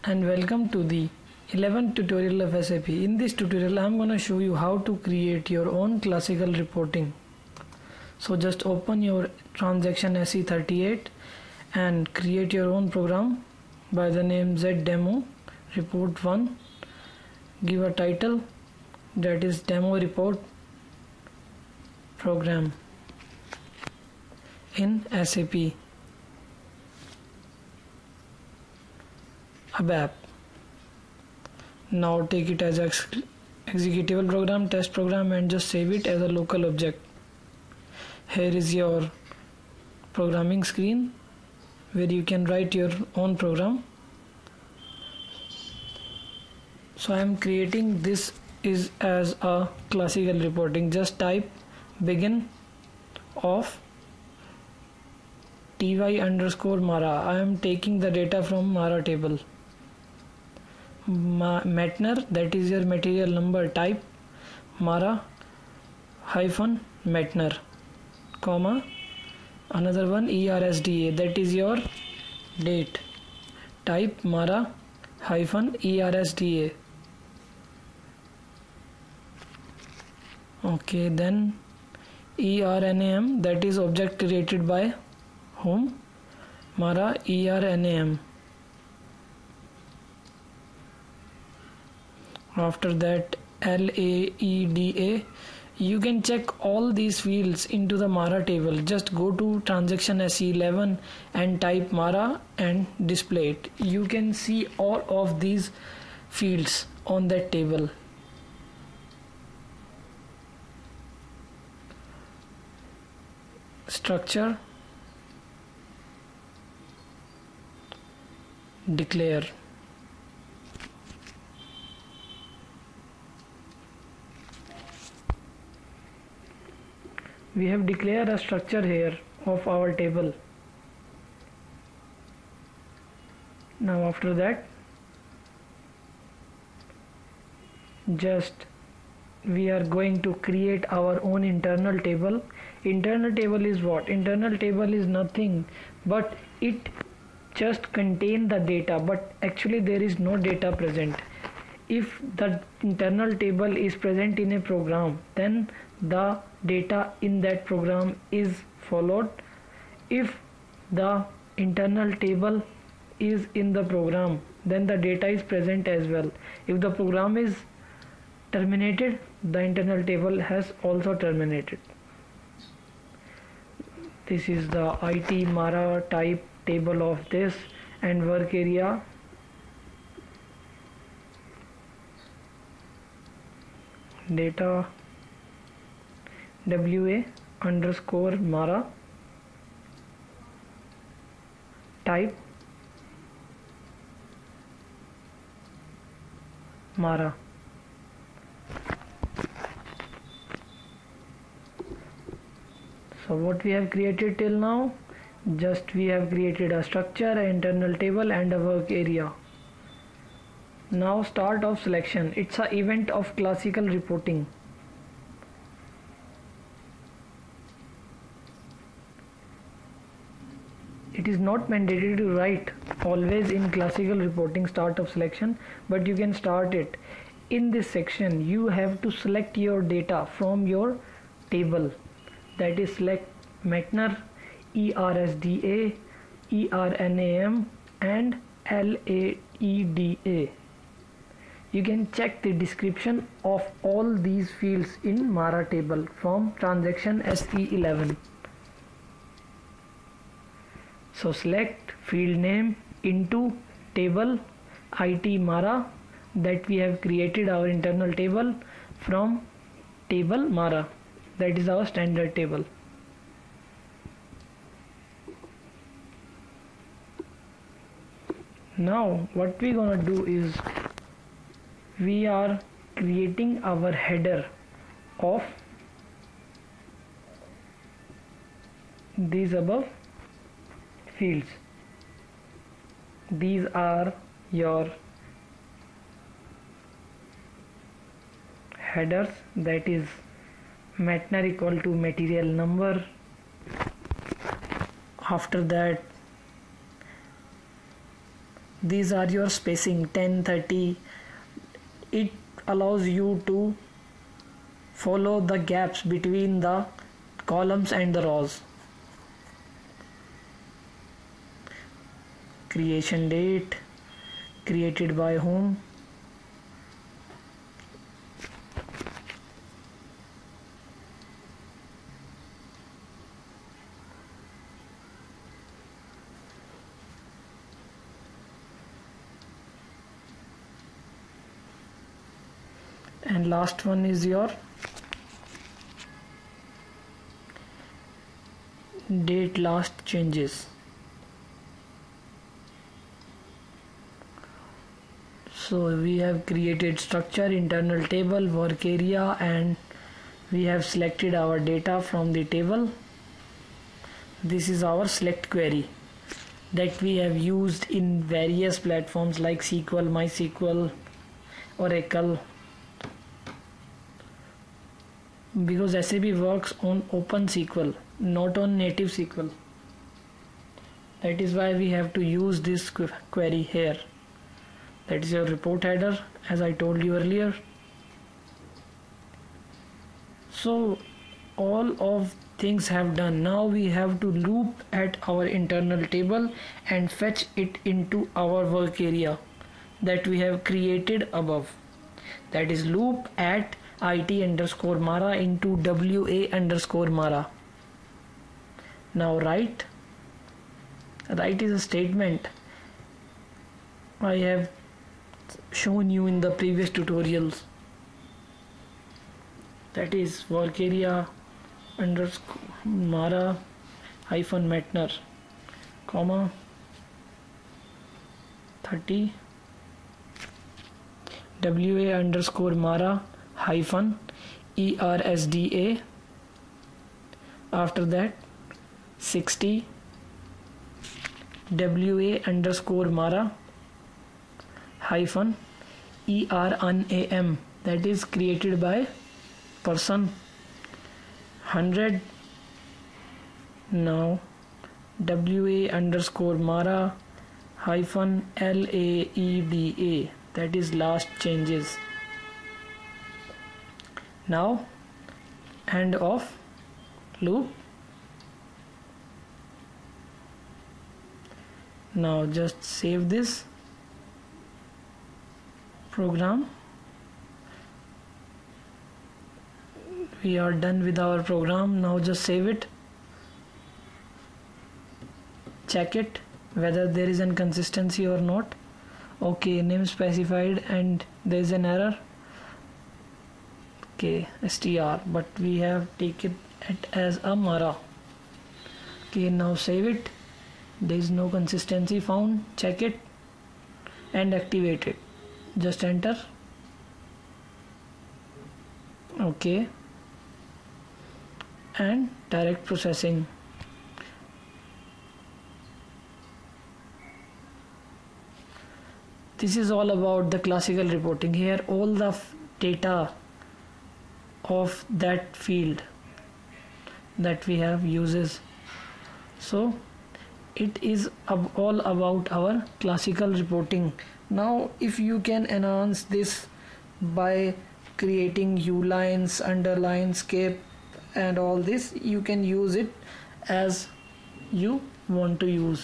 and welcome to the 11th tutorial of SAP. In this tutorial I am going to show you how to create your own classical reporting. So just open your transaction SE38 and create your own program by the name ZDemo report 1. Give a title, that is demo report program in SAP ABAP. Now take it as executable program, test program, and just save it as a local object. Here is your programming screen where you can write your own program. So I am creating this is as a classical reporting. Just type begin of ty_mara. I am taking the data from Mara table. Metner, that is your material number, type Mara hyphen Metner, comma another one ERSDA, that is your date, type Mara hyphen ERSDA. Okay, then ERNAM, that is object created by whom? Mara ERNAM. After that LAEDA. You can check all these fields into the Mara table. Just go to transaction SE11 and type Mara and display it. You can see all of these fields on that table. Structure, declare. We have declared a structure here of our table. Now after that, just we are going to create our own internal table. Internal table is what? Internal table is nothing but it just contain the data, but actually there is no data present. If the internal table is present in a program, then the data in that program is followed. If the internal table is in the program, then the data is present as well. If the program is terminated, the internal table has also terminated. This is the IT Mara type table of this, and work area data WA underscore Mara, type Mara. So what we have created till now, just we have created a structure, an internal table, and a work area. Now start of selection. It's an event of classical reporting. It is not mandatory to write always in classical reporting start of selection, but you can start it. In this section you have to select your data from your table, that is select Metner, ERSDA, ERNAM and LAEDA. You can check the description of all these fields in Mara table from transaction SE11. So select field name into table IT Mara, that we have created our internal table from table Mara, that is our standard table. Now what we gonna do is we are creating our header of these above fields. These are your headers, that is Metner equal to material number. After that These are your spacing 10, 30. It allows you to follow the gaps between the columns and the rows. Creation date, created by whom, and last one is your date last changes. So we have created structure, internal table, work area, and we have selected our data from the table. This is our select query that we have used in various platforms like SQL, MySQL, Oracle, because SAP works on OpenSQL, not on native SQL. That is why we have to use this query here. That is your report header, as I told you earlier. So all of things have done. Now we have to loop at our internal table and fetch it into our work area that we have created above. That is loop at IT_Mara into WA_Mara. Now write is a statement I have shown you in the previous tutorials. That is work area underscore Mara hyphen Metner, comma 30 WA_Mara hyphen ERSDA. After that 60 WA_Mara hyphen ERNAM, that is created by person. 100 now WA_Mara hyphen LAEDA, that is last changes. Now end of loop. Now just save this program. We are done with our program. Now just save it, check it whether there is inconsistency or not. Okay, name specified and there is an error. Okay, str, but we have taken it as a Mara. Okay, now save it. There is no consistency found. Check it and activate it. Just enter. Okay, and direct processing. This is all about the classical reporting. Here all the data of that field that we have uses. So it is all about our classical reporting. Now if you can enhance this by creating U-lines, underlines, skip and all this, you can use it as you want to use.